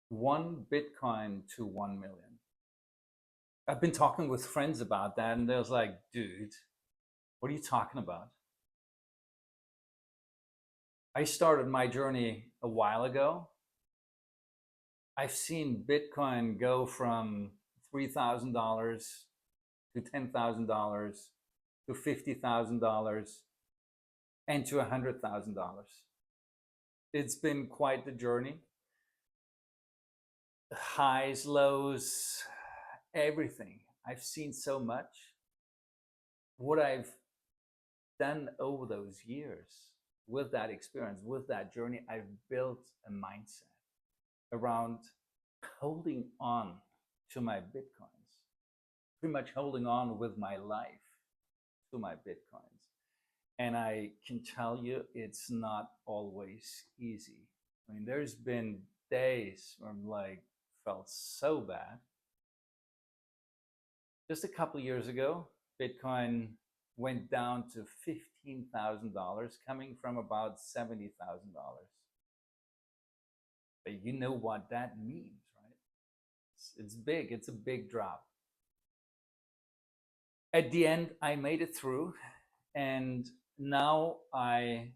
one Bitcoin to 1 million. I've been talking with friends about that, and they was like, dude, what are you talking about? I started my journey a while ago. I've seen Bitcoin go from $3,000 to $10,000 to $50,000 and to $100,000. It's been quite the journey. Highs, lows, everything. I've seen so much. What I've done over those years with that experience, with that journey, I've built a mindset around holding on to my Bitcoins, pretty much holding on with my life to my Bitcoins. And I can tell you, it's not always easy. I mean, there's been days where I'm like, felt so bad. Just a couple of years ago, Bitcoin went down to $15,000, coming from about $70,000. But you know what that means, right? It's big. It's a big drop. At the end, I made it through, and now I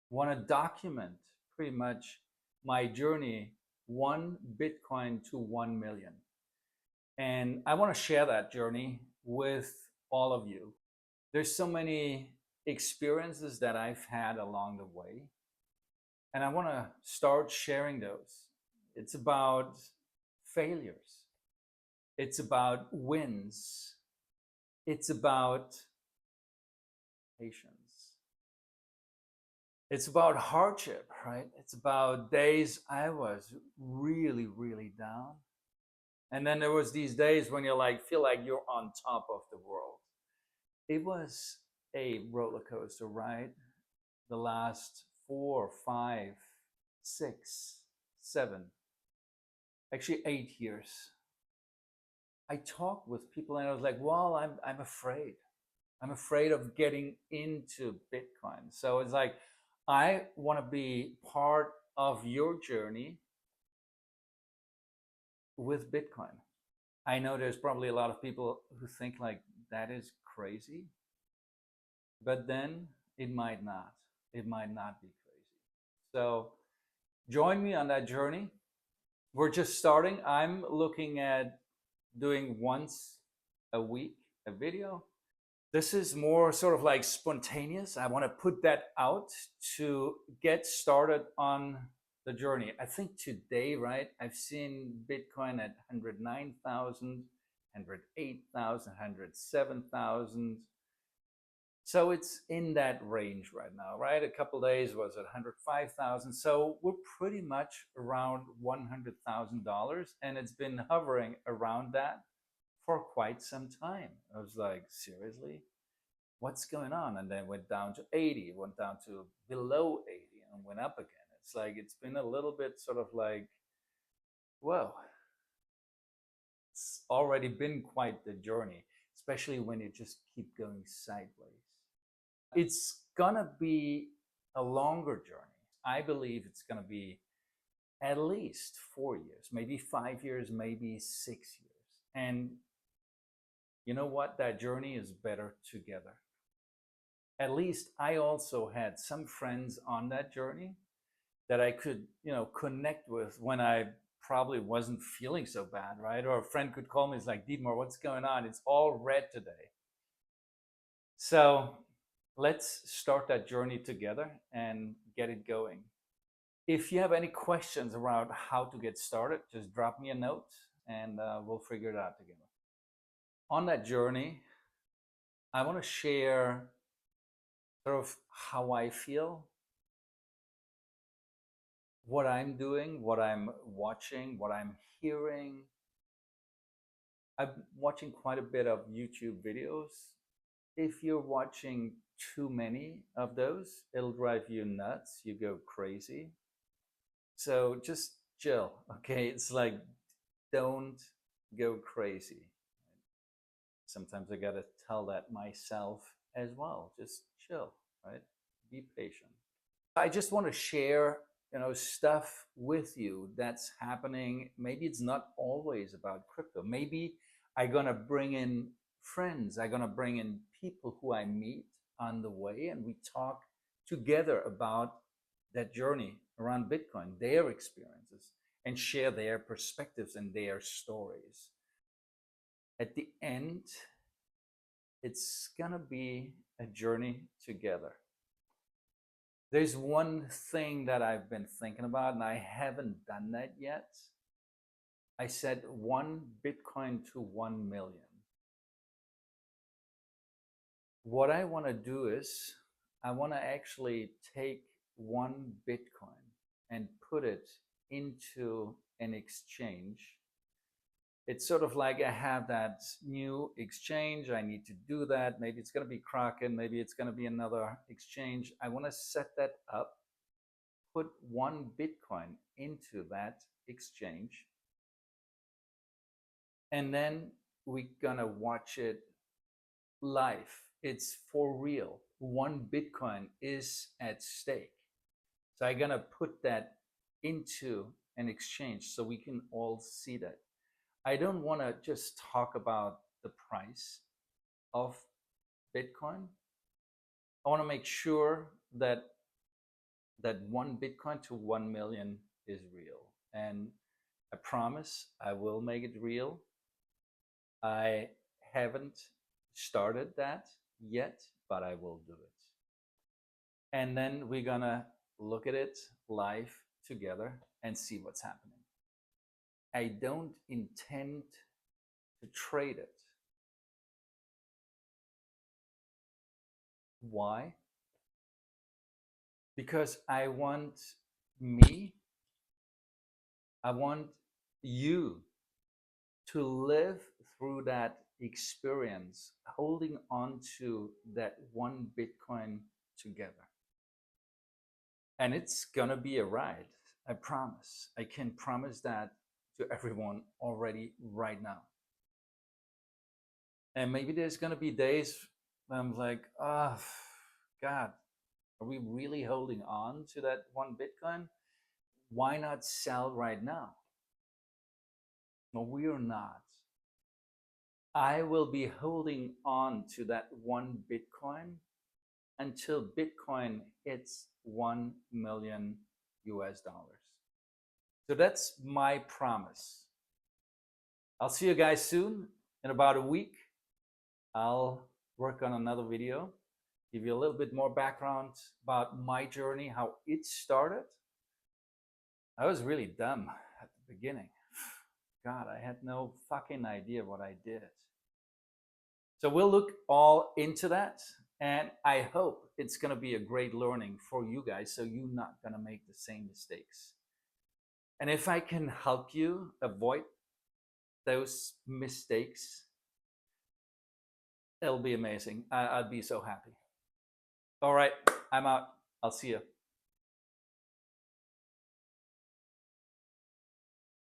want to document pretty much my journey, one Bitcoin to 1 million. And I want to share that journey with all of you. There's so many experiences that I've had along the way, and I want to start sharing those. It's about failures. It's about wins. It's about patience. It's about hardship, right? It's about days I was really, really down. And then there was these days when you're like, feel like you're on top of the world. It was a roller coaster ride the last 4, 5, 6, 7, actually 8 years. I talked with people and I was like, well, I'm afraid. I'm afraid of getting into Bitcoin. So it's like, I want to be part of your journey with Bitcoin. I know there's probably a lot of people who think like that is crazy, but then it might not. It might not be crazy. So join me on that journey. We're just starting. I'm looking at doing once a week a video. This is more sort of like spontaneous. I want to put that out to get started on the journey. I think today, right, I've seen Bitcoin at 109,000, 108,000, 107,000. So it's in that range right now, right? A couple days was at 105,000. So we're pretty much around $100,000, and it's been hovering around that for quite some time. I was like, seriously? What's going on? And then went down to 80, went down to below 80, and went up again. It's like, it's been a little bit sort of like, whoa, it's already been quite the journey, especially when you just keep going sideways. It's gonna be a longer journey. I believe it's gonna be at least 4 years, maybe 5 years, maybe 6 years. And you know what? That journey is better together. At least I also had some friends on that journey that I could, connect with when I probably wasn't feeling so bad, right? Or a friend could call me, it's like, Dietmar, what's going on? It's all red today. So let's start that journey together and get it going. If you have any questions around how to get started, just drop me a note and we'll figure it out together. On that journey, I want to share sort of how I feel, what I'm doing, what I'm watching, what I'm hearing. I'm watching quite a bit of YouTube videos. If you're watching too many of those, it'll drive you nuts. You go crazy. So just chill, okay? It's like, don't go crazy. Sometimes I gotta tell that myself as well. Just chill, right? Be patient. I just want to share stuff with you that's happening. Maybe it's not always about crypto. Maybe I'm gonna bring in friends. I'm gonna bring in people who I meet on the way, and we talk together about that journey around Bitcoin, their experiences, and share their perspectives and their stories. At the end, it's gonna be a journey together. There's one thing that I've been thinking about, and I haven't done that yet. I said 1 Bitcoin to 1 million. What I want to do is I want to actually take 1 Bitcoin and put it into an exchange. It's sort of like I have that new exchange. I need to do that. Maybe it's going to be Kraken. Maybe it's going to be another exchange. I want to set that up, put 1 Bitcoin into that exchange, and then we're going to watch it live. It's for real. 1 Bitcoin is at stake. So I'm going to put that into an exchange so we can all see that. I don't want to just talk about the price of Bitcoin. I want to make sure that 1 Bitcoin to 1 million is real. And I promise I will make it real. I haven't started that yet, but I will do it. And then we're gonna look at it live together and see what's happening. I don't intend to trade it. Why? Because I want you to live through that experience, holding on to that 1 Bitcoin together. And it's gonna be a ride, I promise. I can promise that to everyone already right now. And maybe there's gonna be days when I'm like, oh God, are we really holding on to that 1 Bitcoin? Why not sell right now? No, we are not. I will be holding on to that 1 Bitcoin until Bitcoin hits 1 million US dollars. So that's my promise. I'll see you guys soon. In about a week, I'll work on another video, give you a little bit more background about my journey, how it started. I was really dumb at the beginning. God, I had no fucking idea what I did. So we'll look all into that, and I hope it's going to be a great learning for you guys, so you're not going to make the same mistakes. And if I can help you avoid those mistakes, it'll be amazing. I'd be so happy. All right, I'm out. I'll see you.